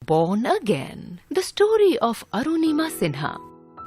Born again. The story of Arunima Sinha.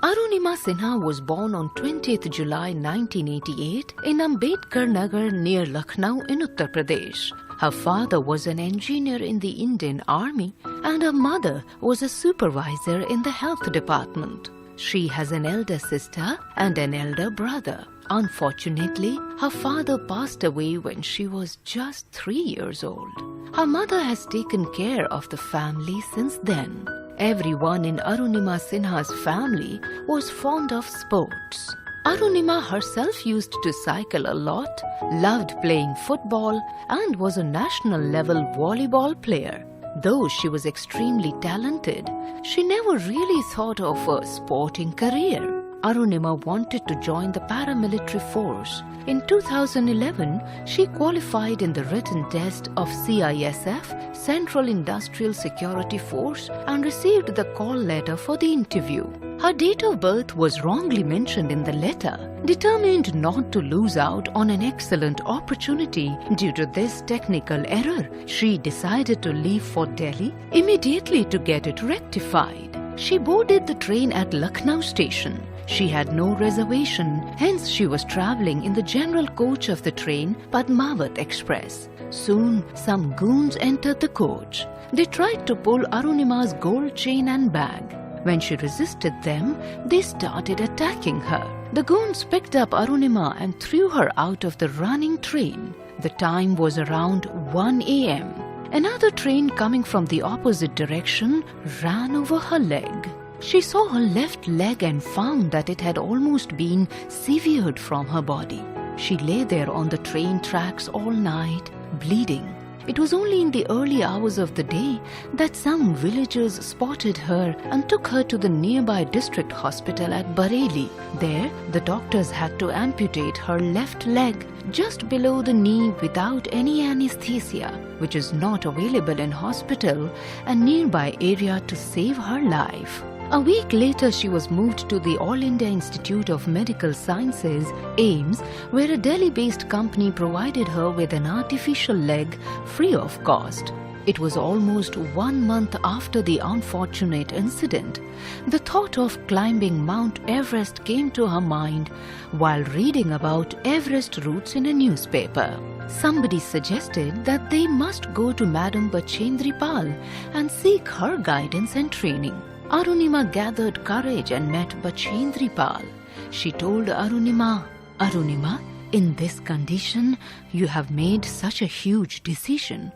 Arunima Sinha was born on 20th July 1988 in Ambedkar Nagar near Lucknow in Uttar Pradesh. Her father was an engineer in the Indian Army and her mother was a supervisor in the health department. She has an elder sister and an elder brother. Unfortunately, her father passed away when she was just 3 years old. Her mother has taken care of the family since then. Everyone in Arunima Sinha's family was fond of sports. Arunima herself used to cycle a lot, loved playing football, and was a national-level volleyball player. Though she was extremely talented, she never really thought of a sporting career. Arunima wanted to join the paramilitary force. In 2011, she qualified in the written test of CISF, Central Industrial Security Force, and received the call letter for the interview. Her date of birth was wrongly mentioned in the letter. Determined not to lose out on an excellent opportunity due to this technical error, she decided to leave for Delhi immediately to get it rectified. She boarded the train at Lucknow station. She had no reservation, hence she was travelling in the general coach of the train Padmavat Express. Soon, some goons entered the coach. They tried to pull Arunima's gold chain and bag. When she resisted them, they started attacking her. The goons picked up Arunima and threw her out of the running train. The time was around 1 a.m. Another train coming from the opposite direction ran over her leg. She saw her left leg and found that it had almost been severed from her body. She lay there on the train tracks all night, bleeding. It was only in the early hours of the day that some villagers spotted her and took her to the nearby district hospital at Bareilly. There, the doctors had to amputate her left leg just below the knee without any anesthesia, which is not available in hospital and nearby area to save her life. A week later, she was moved to the All India Institute of Medical Sciences, AIIMS, where a Delhi-based company provided her with an artificial leg free of cost. It was almost 1 month after the unfortunate incident. The thought of climbing Mount Everest came to her mind while reading about Everest routes in a newspaper. Somebody suggested that they must go to Madam Bachendri Pal and seek her guidance and training. Arunima gathered courage and met Bachendri Pal. She told Arunima, "Arunima, in this condition, you have made such a huge decision.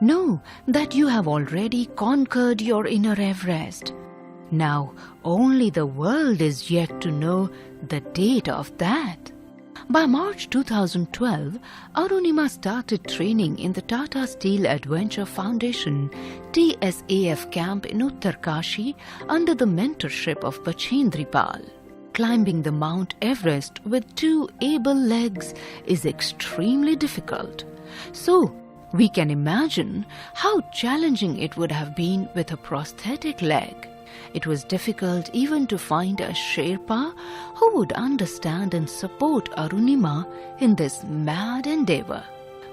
Know that you have already conquered your inner Everest. Now, only the world is yet to know the date of that." By March 2012, Arunima started training in the Tata Steel Adventure Foundation TSAF camp in Uttarkashi under the mentorship of Bachendri Pal. Climbing the Mount Everest with 2 able legs is extremely difficult. So, we can imagine how challenging it would have been with a prosthetic leg. It was difficult even to find a Sherpa who would understand and support Arunima in this mad endeavor.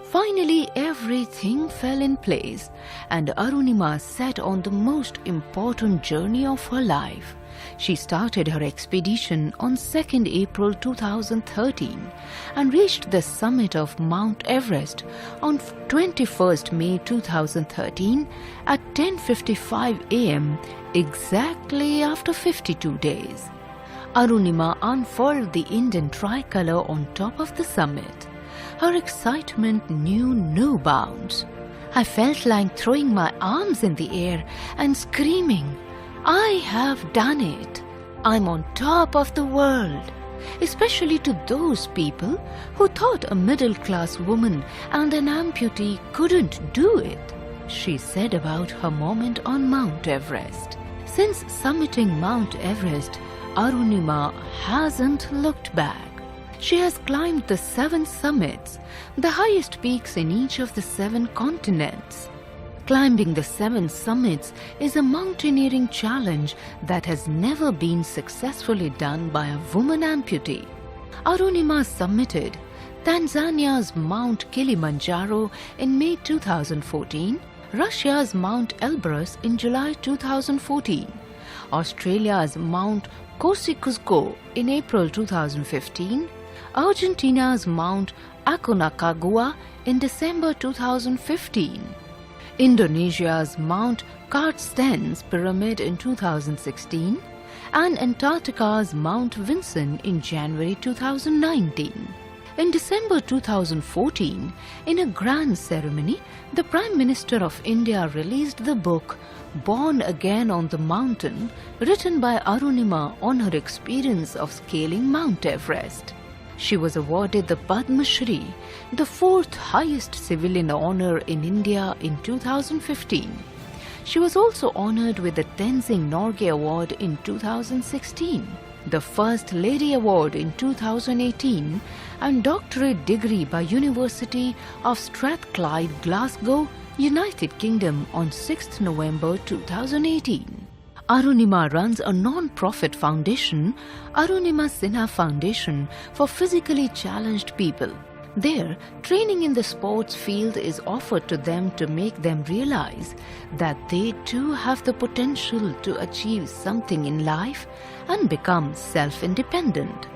Finally, everything fell in place and Arunima set on the most important journey of her life. She started her expedition on 2nd April 2013 and reached the summit of Mount Everest on 21st May 2013 at 10:55 a.m. exactly after 52 days. Arunima unfurled the Indian tricolour on top of the summit. Her excitement knew no bounds. I felt like throwing my arms in the air and screaming, "I have done it! I'm on top of the world!" Especially to those people who thought a middle-class woman and an amputee couldn't do it, she said about her moment on Mount Everest. Since summiting Mount Everest, Arunima hasn't looked back. She has climbed the 7 summits, the highest peaks in each of the 7 continents. Climbing the 7 summits is a mountaineering challenge that has never been successfully done by a woman amputee. Arunima summited Tanzania's Mount Kilimanjaro in May 2014, Russia's Mount Elbrus in July 2014, Australia's Mount Kosciuszko in April 2015, Argentina's Mount Aconcagua in December 2015, Indonesia's Mount Carstensz Pyramid in 2016, and Antarctica's Mount Vinson in January 2019. In December 2014, in a grand ceremony, the Prime Minister of India released the book Born Again on the Mountain, written by Arunima on her experience of scaling Mount Everest. She was awarded the Padma Shri, the fourth highest civilian honor in India in 2015. She was also honored with the Tenzing Norgay Award in 2016, the First Lady Award in 2018, and doctorate degree by University of Strathclyde, Glasgow, United Kingdom on 6th November 2018. Arunima runs a non-profit foundation, Arunima Sinha Foundation, for physically challenged people. There, training in the sports field is offered to them to make them realize that they too have the potential to achieve something in life and become self-independent.